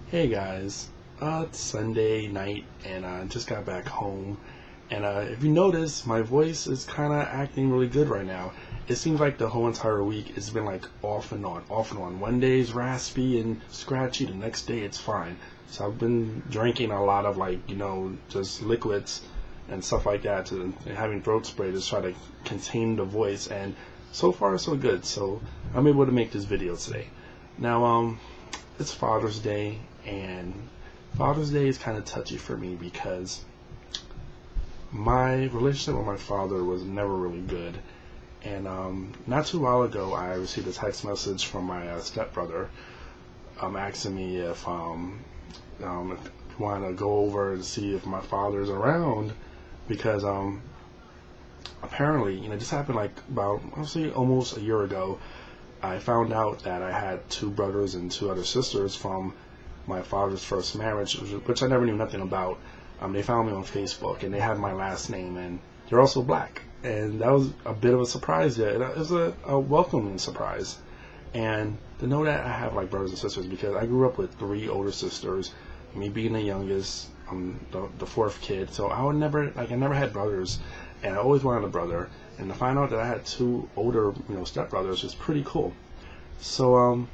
Hey guys, it's Sunday night and I just got back home. And if you notice, my voice is kind of acting really good right now. It seems like the whole entire week it's been like off and on, off and on. One day is raspy and scratchy, the next day it's fine. So I've been drinking a lot of just liquids and stuff like that, and having throat spray to try to contain the voice. And so far so good. So I'm able to make this video today. Now, it's Father's Day, and Father's Day is kind of touchy for me because my relationship with my father was never really good. And not too long ago, I received a text message from my stepbrother asking me if you want to go over and see if my father's around, because apparently, this happened like about, I'll say, almost a year ago. I found out that I had two brothers and two other sisters from my father's first marriage, which I never knew nothing about. They found me on Facebook, and they had my last name, and they're also black. And that was a bit of a surprise. Yeah, it was a welcoming surprise. And to know that I have like brothers and sisters, because I grew up with three older sisters, me being the youngest, the fourth kid. So I never had brothers, and I always wanted a brother. And to find out that I had two older, stepbrothers is pretty cool. So,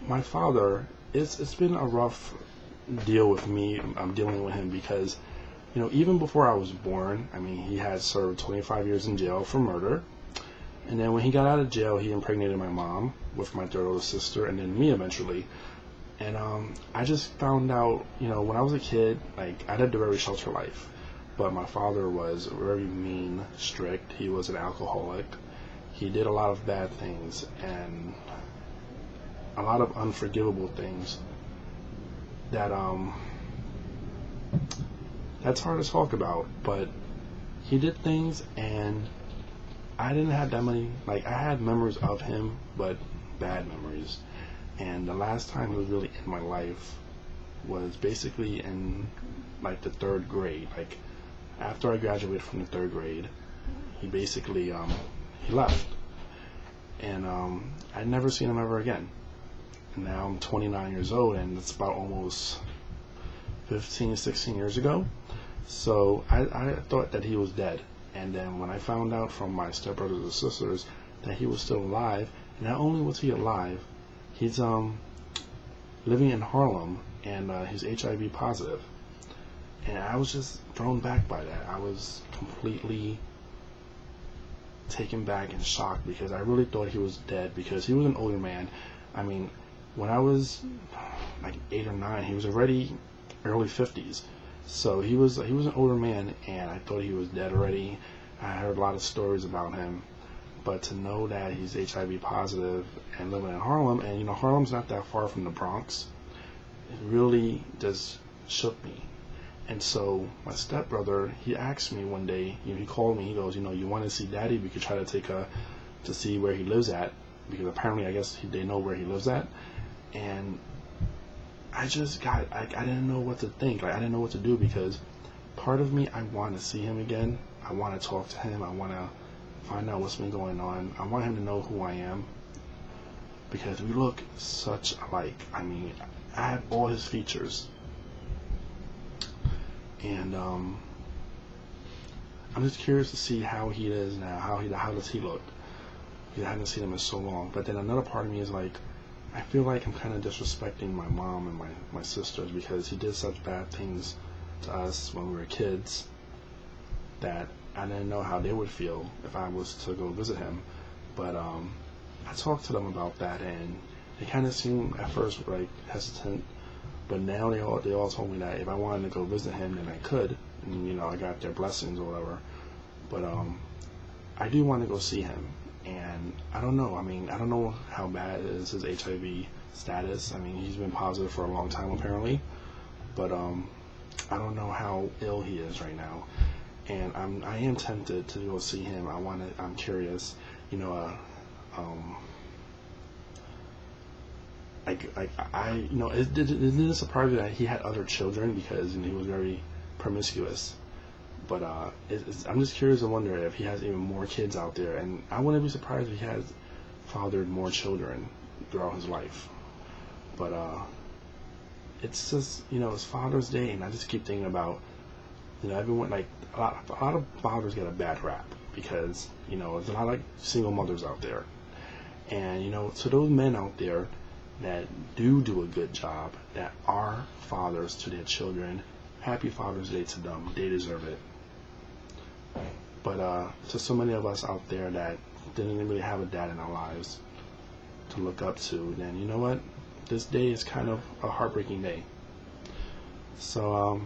my father, it's been a rough deal with me. I'm dealing with him because, even before I was born, he had served 25 years in jail for murder. And then when he got out of jail, he impregnated my mom with my third older sister, and then me eventually. And I just found out, when I was a kid, I lived a very sheltered life. But my father was very mean, strict. He was an alcoholic. He did a lot of bad things and a lot of unforgivable things that that's hard to talk about. But he did things, and I didn't have that many. I had memories of him, but bad memories. And the last time he was really in my life was basically in the third grade. After I graduated from the third grade, he basically he left, and I'd never seen him ever again. And now I'm 29 years old, and it's about almost 15, 16 years ago. So I thought that he was dead, and then when I found out from my stepbrothers and sisters that he was still alive, not only was he alive, he's living in Harlem, and he's HIV positive. And I was just thrown back by that. I was completely taken back and shocked because I really thought he was dead, because he was an older man. When I was 8 or 9, he was already early 50s. So he was an older man, and I thought he was dead already. I heard a lot of stories about him. But to know that he's HIV positive and living in Harlem, and Harlem's not that far from the Bronx, it really just shook me. And so my stepbrother, he asked me one day, he called me, he goes, you want to see Daddy? We could try to to see where he lives at, because apparently I guess they know where he lives at. And I didn't know what to think. I didn't know what to do, because part of me, I want to see him again. I want to talk to him. I want to find out what's been going on. I want him to know who I am, because we look such alike. I have all his features. And I'm just curious to see how he is now. How does he look? I haven't seen him in so long. But then another part of me is I feel like I'm kind of disrespecting my mom and my sisters, because he did such bad things to us when we were kids that I didn't know how they would feel if I was to go visit him. But I talked to them about that, and they kind of seemed at first hesitant. But now they all told me that if I wanted to go visit him, then I could, and I got their blessings or whatever. But I do want to go see him, and I don't know. I don't know how bad is his HIV status. He's been positive for a long time apparently, but I don't know how ill he is right now. And I am tempted to go see him. I'm curious, it didn't surprise me that he had other children, because he was very promiscuous. But I'm just curious and wonder if he has even more kids out there, and I wouldn't be surprised if he has fathered more children throughout his life. But it's just, it's Father's Day, and I just keep thinking about, everyone, like, a lot of fathers get a bad rap because, there's a lot of like single mothers out there. And, to those men out there that do a good job, that are fathers to their children, happy Father's Day to them. They deserve it. But to so many of us out there that didn't really have a dad in our lives to look up to, then you know what? This day is kind of a heartbreaking day. So,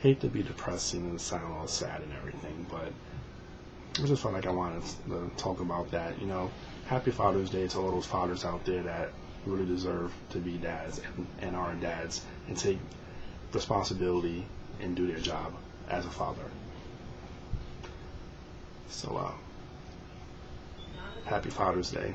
hate to be depressing and sound all sad and everything, but I just felt like I wanted to talk about that. Happy Father's Day to all those fathers out there that really deserve to be dads and are dads and take responsibility and do their job as a father. So, happy Father's Day.